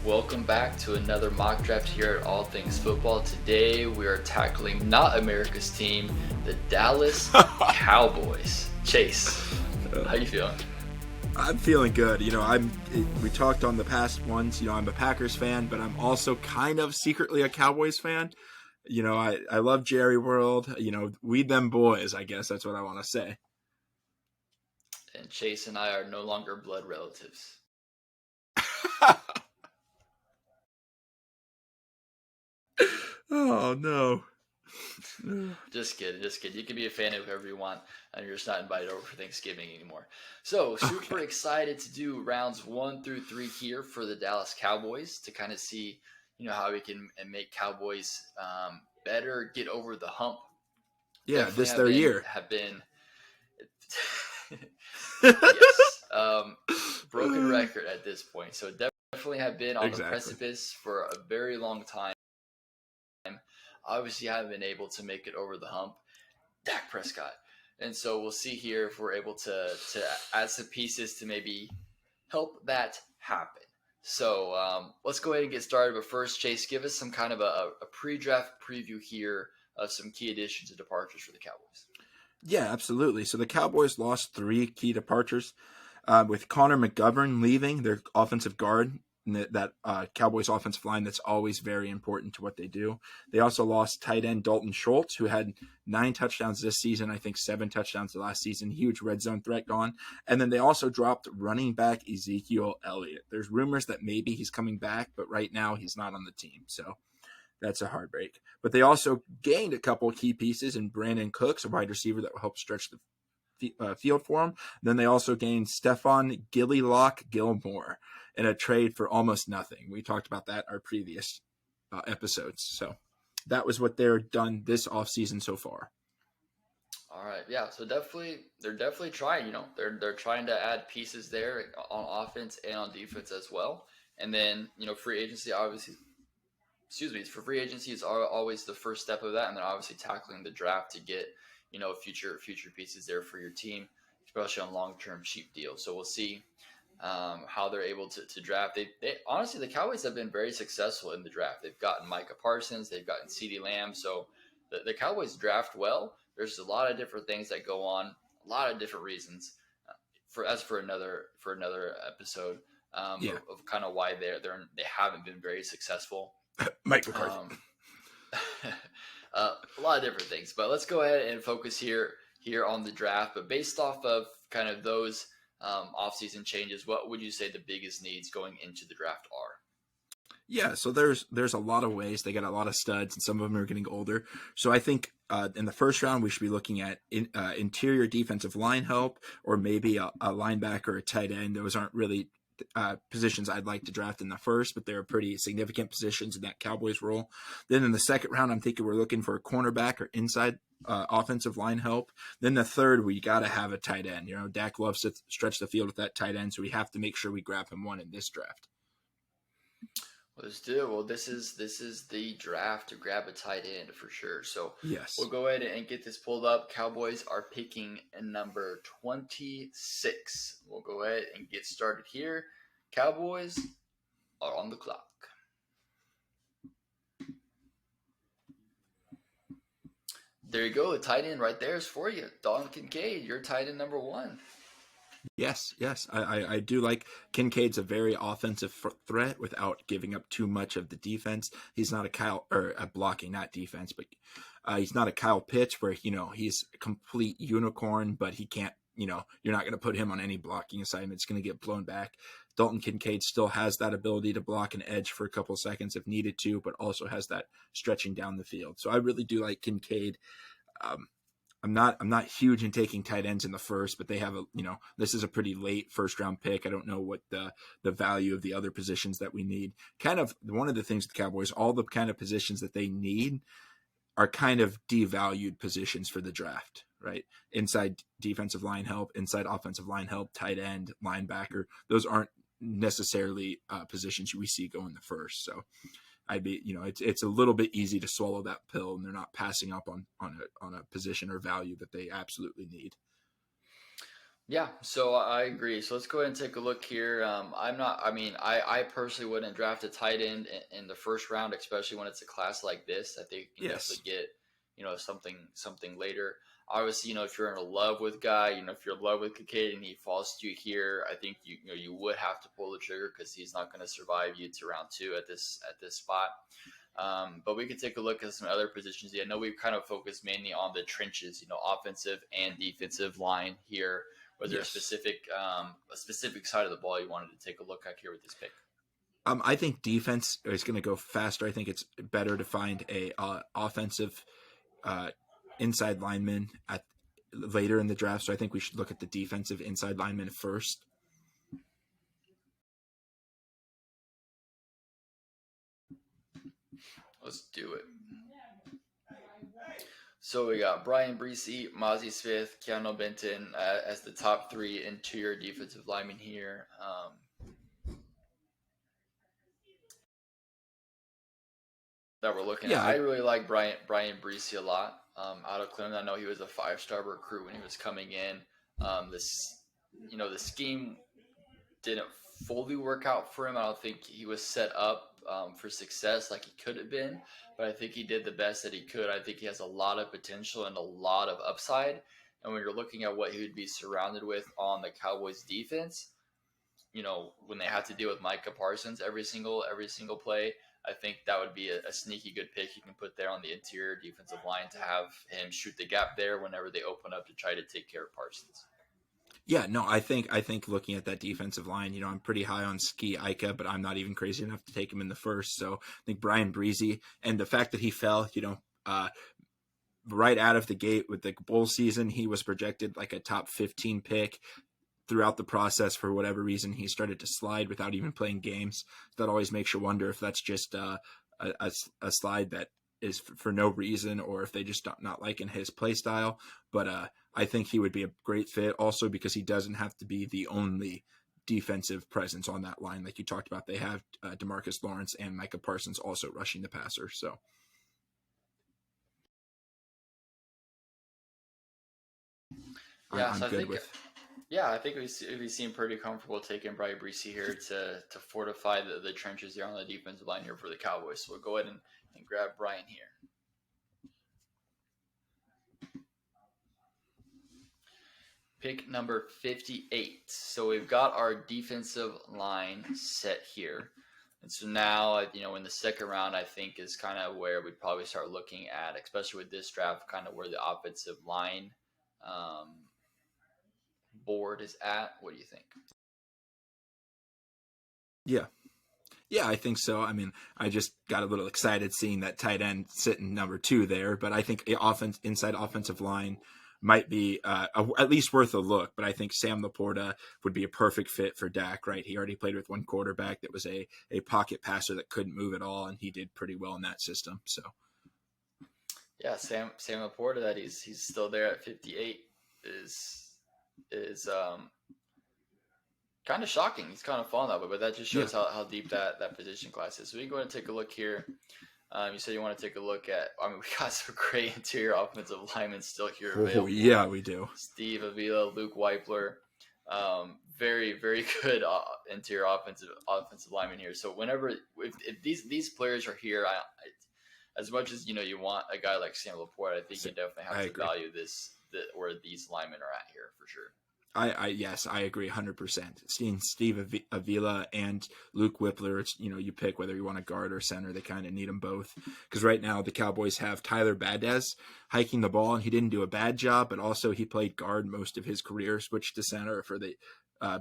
Welcome back to another mock draft here at All Things Football. Today we are tackling not America's team, the Dallas Cowboys. Chase, how you feeling? I'm feeling good. We talked on the past ones. I'm a Packers fan, but I'm also kind of secretly a Cowboys fan. I love Jerry World. We them boys, I guess that's what I want to say. And Chase and I are no longer blood relatives. Oh, no. Just kidding. You can be a fan of whoever you want, and you're just not invited over for Thanksgiving anymore. So, super excited to do rounds 1 through 3 here for the Dallas Cowboys to kind of see, how we can make Cowboys better, get over the hump. Yeah, Definitely this their year. Have been yes, broken record at this point. So definitely have been on the precipice for a very long time. Obviously, haven't been able to make it over the hump. Dak Prescott, and so we'll see here if we're able to add some pieces to maybe help that happen. So let's go ahead and get started. But first, Chase, give us some kind of a pre-draft preview here of some key additions and departures for the Cowboys. Yeah, absolutely. So the Cowboys lost 3 key departures with Connor McGovern leaving, their offensive guard, that Cowboys offensive line that's always very important to what they do. They also lost tight end Dalton Schultz, who had 9 touchdowns this season, I think 7 touchdowns the last season, huge red zone threat gone. And then they also dropped running back Ezekiel Elliott. There's rumors that maybe he's coming back, but right now he's not on the team. So that's a heartbreak. But they also gained a couple of key pieces in Brandon Cooks, a wide receiver that will help stretch the field for him. Then they also gained Stephon Gilmore in a trade for almost nothing. We talked about that in our previous episodes. So that was what they're done this offseason so far. All right, yeah. So they're definitely trying. They're trying to add pieces there on offense and on defense as well. And then free agency obviously. For free agency is always the first step of that, and then obviously tackling the draft to get future pieces there for your team, especially on long-term cheap deals. So we'll see how they're able to draft. They honestly, the Cowboys have been very successful in the draft. They've gotten Micah Parsons, they've gotten CeeDee Lamb. So the Cowboys draft well. There's a lot of different things that go on, a lot of different reasons. For another episode of kind of why they haven't been very successful. Mike McCarthy. A lot of different things, but let's go ahead and focus here on the draft. But based off of kind of those offseason changes, what would you say the biggest needs going into the draft are? Yeah, so there's a lot of ways. They got a lot of studs, and some of them are getting older. So I think in the first round, we should be looking at interior defensive line help, or maybe a linebacker or a tight end. Those aren't really positions I'd like to draft in the first, but they're pretty significant positions in that Cowboys role. Then in the second round, I'm thinking we're looking for a cornerback or inside offensive line help. Then the third, we got to have a tight end. Dak loves to stretch the field with that tight end, so we have to make sure we grab him one in this draft. Let's do it. Well, this is the draft to grab a tight end for sure. So yes, we'll go ahead and get this pulled up. Cowboys are picking number 26. We'll go ahead and get started here. Cowboys are on the clock. There you go. The tight end right there is for you. Dalton Kincaid, you're tight end number 1. Yes. I do like Kincaid's a very offensive threat without giving up too much of the defense. He's not a blocking, not defense, but he's not a Kyle Pitts where, he's a complete unicorn, but he can't, you're not going to put him on any blocking assignment. It's going to get blown back. Dalton Kincaid still has that ability to block an edge for a couple seconds if needed to, but also has that stretching down the field. So I really do like Kincaid. I'm not huge in taking tight ends in the first, but they have this is a pretty late first round pick. I don't know what the value of the other positions that we need. Kind of one of the things with the Cowboys, all the kind of positions that they need are kind of devalued positions for the draft, right? Inside defensive line help, inside offensive line help, tight end, linebacker. Those aren't necessarily positions we see go in the first. So I'd be, it's a little bit easy to swallow that pill, and they're not passing up on a position or value that they absolutely need. Yeah, so I agree. So let's go ahead and take a look here. I'm not. I mean, I personally wouldn't draft a tight end in the first round, especially when it's a class like this. I think you can Yes. definitely get, something later. Obviously, if you're in love with guy, if you're in love with Kincaid and he falls to you here, I think you would have to pull the trigger because he's not going to survive you to round two at this spot. But we could take a look at some other positions. I know we've kind of focused mainly on the trenches, offensive and defensive line here. Was there Yes. a specific side of the ball you wanted to take a look at here with this pick? I think defense is going to go faster. I think it's better to find a offensive uh, inside lineman at later in the draft. So I think we should look at the defensive inside lineman first. Let's do it. So we got Brian Breesy, Mozzie Smith, Keanu Benton as the top three interior defensive linemen here. That we're looking at. Yeah, I really like Brian Breesy a lot. Out of Clemson, I know he was a 5-star recruit when he was coming in. This, the scheme didn't fully work out for him. I don't think he was set up for success like he could have been, but I think he did the best that he could. I think he has a lot of potential and a lot of upside. And when you're looking at what he would be surrounded with on the Cowboys defense, when they have to deal with Micah Parsons every single play, I think that would be a sneaky good pick you can put there on the interior defensive line to have him shoot the gap there whenever they open up to try to take care of Parsons. yeah, no, I think looking at that defensive line, I'm pretty high on Ski Ika, but I'm not even crazy enough to take him in the first. So I think Brian Breezy and the fact that he fell, right out of the gate with the bowl season, he was projected like a top 15 pick. Throughout the process, for whatever reason, he started to slide without even playing games. That always makes you wonder if that's just a slide that is for no reason, or if they just not liking his play style. But I think he would be a great fit also because he doesn't have to be the only defensive presence on that line. Like you talked about, they have Demarcus Lawrence and Micah Parsons also rushing the passer. So Yeah, I'm so I good think with. Yeah, I think we seem pretty comfortable taking Brian Breesy here to fortify the trenches there on the defensive line here for the Cowboys. So we'll go ahead and grab Brian here. Pick number 58. So we've got our defensive line set here. And so now, in the second round, I think is kind of where we'd probably start looking at, especially with this draft, kind of where the offensive line um, board is at. What do you think? Yeah. Yeah, I think so. I mean, I just got a little excited seeing that tight end sitting number two there, but I think the inside offensive line might be at least worth a look. But I think Sam Laporta would be a perfect fit for Dak, right? He already played with one quarterback that was a pocket passer that couldn't move at all, and he did pretty well in that system. So Yeah, Sam Laporta that he's still there at 58 is kind of shocking. He's kind of fallen that way, but that just yeah. shows how deep that position class is. So we can go ahead and take a look here. You said you want to take a look at. I mean, we got some great interior offensive linemen still here Oh available. yeah, we do. Steve Avila, Luke Weipler, very very good interior offensive lineman here. So whenever if these players are here, as much as you want a guy like Sam Laporte, I think you definitely have I to agree. value where these linemen are at here for sure. Yes, I agree 100%. Seeing Steve Avila and Luke Whippler, it's, you pick whether you want a guard or center. They kind of need them both. Because right now the Cowboys have Tyler Badez hiking the ball, and he didn't do a bad job, but also he played guard most of his career, switched to center for the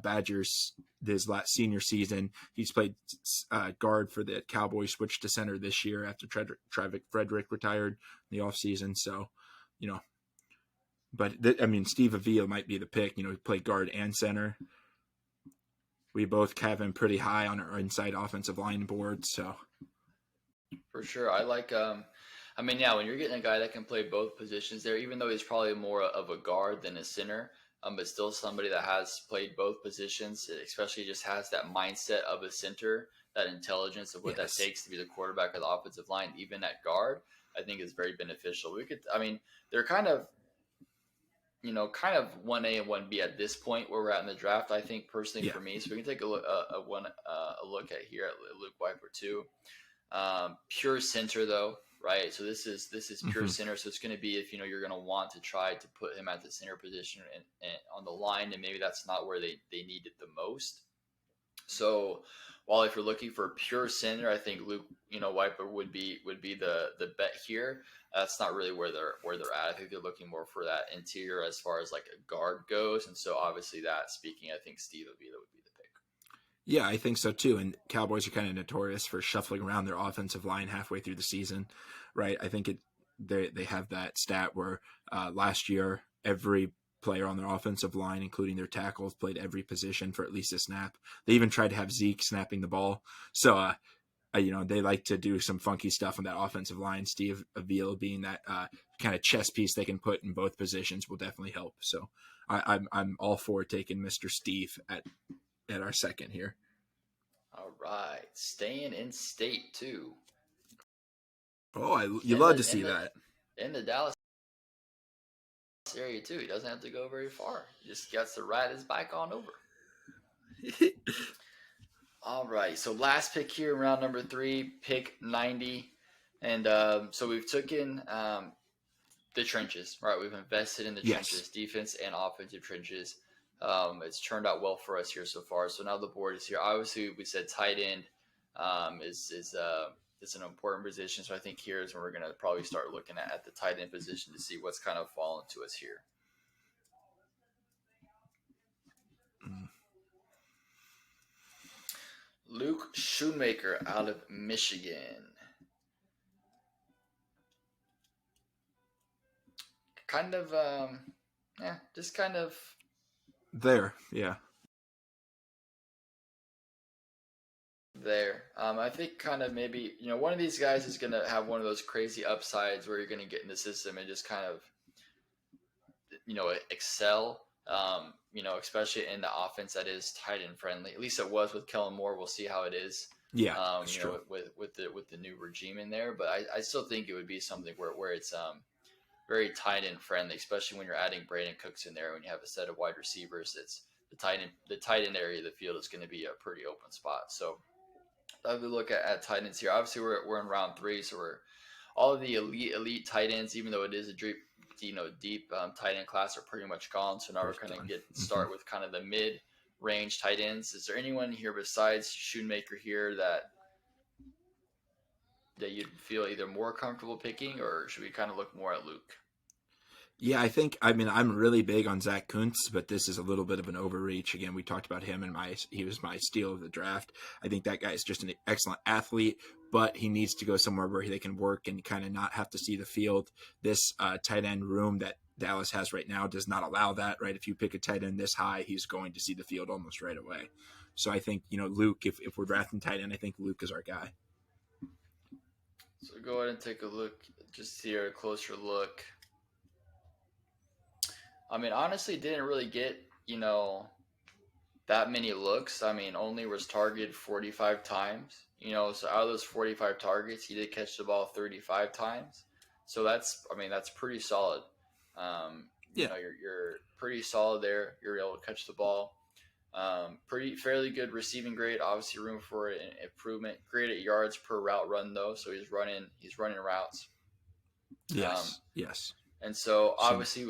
Badgers his last senior season. He's played guard for the Cowboys, switched to center this year after Frederick retired in the offseason. So, you know, but I mean, Steve Avila might be the pick. He played guard and center. We both have him pretty high on our inside offensive line board. So For sure. I like I mean, yeah, when you're getting a guy that can play both positions there, even though he's probably more of a guard than a center, but still somebody that has played both positions, especially just has that mindset of a center, that intelligence of what that yes, takes to be the quarterback of the offensive line, even at guard, I think is very beneficial. I mean, they're kind of kind of 1A and 1B at this point where we're at in the draft. I think personally Yeah. for me, so we can take a look a look at here at Luke Weiper too. Pure center though, right? So this is pure Hmm. center. So it's going to be if you're going to want to try to put him at the center position and on the line, and maybe that's not where they need it the most. So while if you're looking for pure center, I think Luke, Wiper would be the bet here. That's not really where they're at. I think they're looking more for that interior as far as like a guard goes. And so obviously that speaking, I think Steve Avila would be the pick. Yeah, I think so too. And Cowboys are kind of notorious for shuffling around their offensive line halfway through the season, right? I think they have that stat where last year every player on their offensive line, including their tackles, played every position for at least a snap. They even tried to have Zeke snapping the ball. So they like to do some funky stuff on that offensive line. Steve Avila being that kind of chess piece they can put in both positions will definitely help. So I'm all for taking Mr. Steve at our second here. All right, staying in state too. Oh, you In love the to in see the that. in the Dallas area too. He doesn't have to go very far. He just gets to ride his bike on over. All right, so last pick here, round number 3, pick 90, and so we've taken the trenches. Right, we've invested in the Yes. trenches, defense and offensive trenches. It's turned out well for us here so far. So now the board is here. Obviously, we said tight end is an important position. So I think here is when we're going to probably start looking at the tight end position to see what's kind of fallen to us here. Mm. Luke Shoemaker out of Michigan. Kind of, just kind of There, yeah. there. I think kind of maybe, one of these guys is going to have one of those crazy upsides where you're going to get in the system and just kind of, excel. Especially in the offense that is tight end friendly. At least it was with Kellen Moore. We'll see how it is. Yeah, that's true. With the new regime in there, but I still think it would be something where it's very tight end friendly, especially when you're adding Brandon Cooks in there. When you have a set of wide receivers, it's the tight end area of the field is going to be a pretty open spot. So if we look at tight ends here, obviously we're in round 3, so we're all of the elite tight ends, even though it is a deep tight end class, are pretty much gone. So now we're going to start with kind of the mid range tight ends. Is there anyone here besides Shoemaker here that you'd feel either more comfortable picking, or should we kind of look more at Luke? Yeah, I'm really big on Zach Kuntz, but this is a little bit of an overreach. Again, we talked about him and he was my steal of the draft. I think that guy is just an excellent athlete, but he needs to go somewhere where they can work and kind of not have to see the field. This tight end room that Dallas has right now does not allow that, right? If you pick a tight end this high, he's going to see the field almost right away. So I think, Luke, if we're drafting tight end, I think Luke is our guy. So go ahead and take a look, just here, a closer look. I mean, honestly, didn't really get, that many looks. I mean, only was targeted 45 times. So out of those 45 targets, he did catch the ball 35 times. So that's pretty solid. Yeah. You're pretty solid there. You're able to catch the ball. Pretty fairly good receiving grade. Obviously, room for improvement. Great at yards per route run though. So he's running routes. Yes. And so obviously,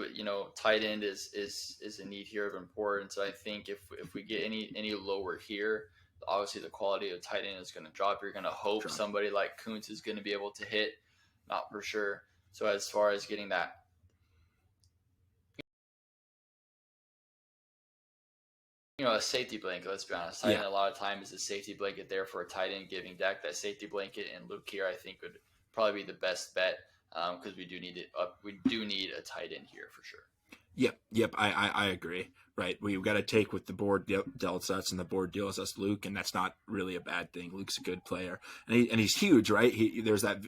tight end is a need here of importance. I think if we get any lower here, obviously the quality of tight end is going to drop. You're going to hope somebody like Kuntz is going to be able to hit, not for sure. So as far as getting that, a safety blanket. Let's be honest. Tight end a lot of time is a safety blanket there for a tight end giving Dak that safety blanket. And Luke here, I think, would probably be the best bet because we do need it. We do need a tight end here for sure. Yep. I agree. Right. We've got to take what the board dealt us, and the board deals us Luke, and that's not really a bad thing. Luke's a good player, and he's huge, right? There's that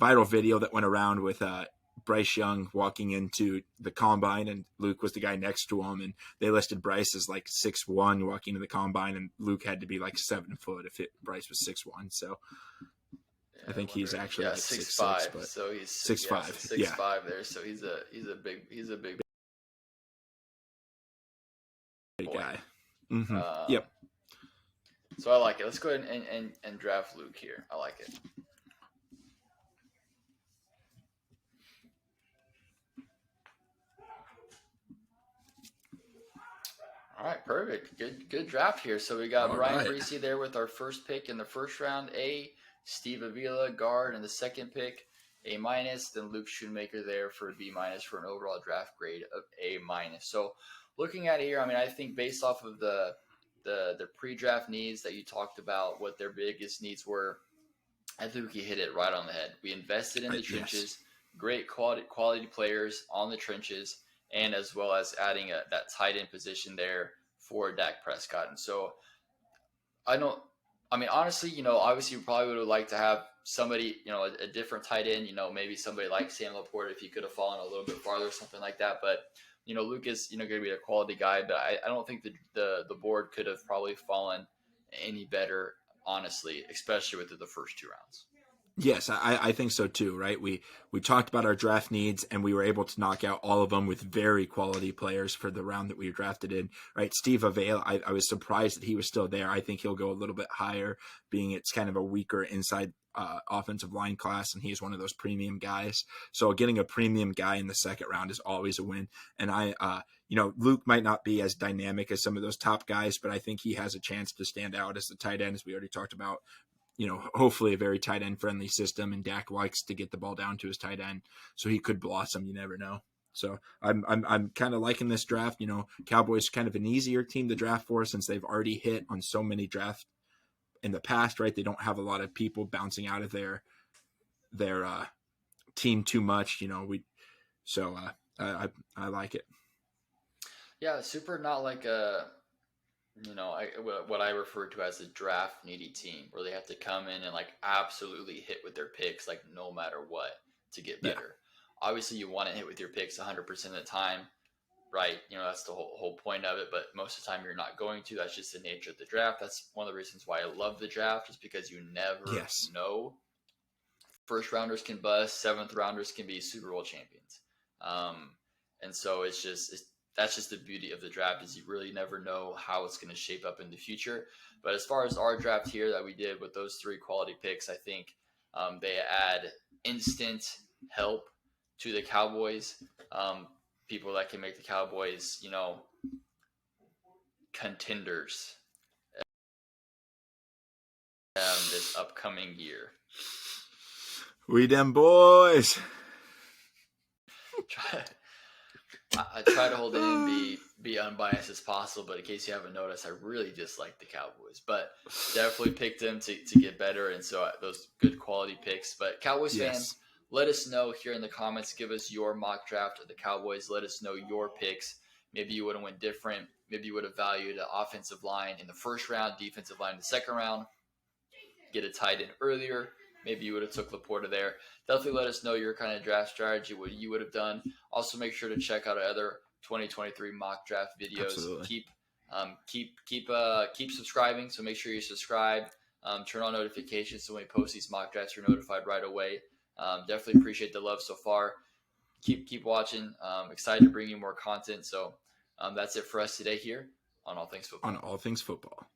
viral video that went around with Bryce Young walking into the combine, and Luke was the guy next to him, and they listed Bryce as like 6'1" walking to the combine, and Luke had to be like 7 foot if Bryce was 6'1". So I think he's actually like 6'5", but so he's 6'5". 6'5" there. So he's a big Mm-hmm. Um, Yep. so I like it. Let's go ahead and draft Luke here. I like it. All right, perfect. Good draft here. So we got All Brian right. Breesy there with our first pick in the first round, A. Steve Avila, guard, in the second pick, A minus. Then Luke Shoemaker there for a B minus for an overall draft grade of A minus. So looking at it here, I mean, I think based off of the pre-draft needs that you talked about, what their biggest needs were, I think we hit it right on the head. We invested in the Yes. trenches, great quality players on the trenches, and as well as adding that tight end position there for Dak Prescott. And so I don't. I mean, honestly, obviously, you probably would have liked to have somebody, a different tight end. Maybe somebody like Sam Laporte if he could have fallen a little bit farther, or something like that. But Luke is going to be a quality guy. But I don't think the board could have probably fallen any better, honestly, especially with the first two rounds. Yes, I think so too. Right? We talked about our draft needs, and we were able to knock out all of them with very quality players for the round that we drafted in. Right? Steve Avail, I was surprised that he was still there. I think he'll go a little bit higher, being it's kind of a weaker inside offensive line class, and he's one of those premium guys. So getting a premium guy in the second round is always a win. And Luke might not be as dynamic as some of those top guys, but I think he has a chance to stand out as the tight end, as we already talked about. Hopefully a very tight end friendly system, and Dak likes to get the ball down to his tight end, so he could blossom. You never know. So I'm kind of liking this draft. Cowboys kind of an easier team to draft for since they've already hit on so many drafts in the past, right? They don't have a lot of people bouncing out of their team too much. I like it. Yeah, super not like what I refer to as a draft needy team where they have to come in and like absolutely hit with their picks, like no matter what, to get Yeah. better. Obviously, you want to hit with your picks 100% of the time, right? That's the whole point of it. But most of the time, you're not going to. That's just the nature of the draft. That's one of the reasons why I love the draft, just because you never Yes. know. First rounders can bust, seventh rounders can be Super Bowl champions. Um, and so that's just the beauty of the draft is you really never know how it's going to shape up in the future. But as far as our draft here that we did with those three quality picks, I think they add instant help to the Cowboys. People that can make the Cowboys, contenders this upcoming year. We them boys. I try to hold it in, be unbiased as possible, but in case you haven't noticed, I really dislike the Cowboys, but definitely picked them to get better, and so those good quality picks. But Cowboys Yes. fans, let us know here in the comments. Give us your mock draft of the Cowboys. Let us know your picks. Maybe you would have went different. Maybe you would have valued an offensive line in the first round, defensive line in the second round, get a tight end earlier. Maybe you would have took Laporta there. Definitely let us know your kind of draft strategy, what you would have done. Also, make sure to check out our other 2023 mock draft videos. Absolutely. Keep subscribing. So make sure you subscribe. Turn on notifications so when we post these mock drafts, you're notified right away. Definitely appreciate the love so far. Keep watching. Excited to bring you more content. So that's it for us today here on All Things On Football. All Things Football.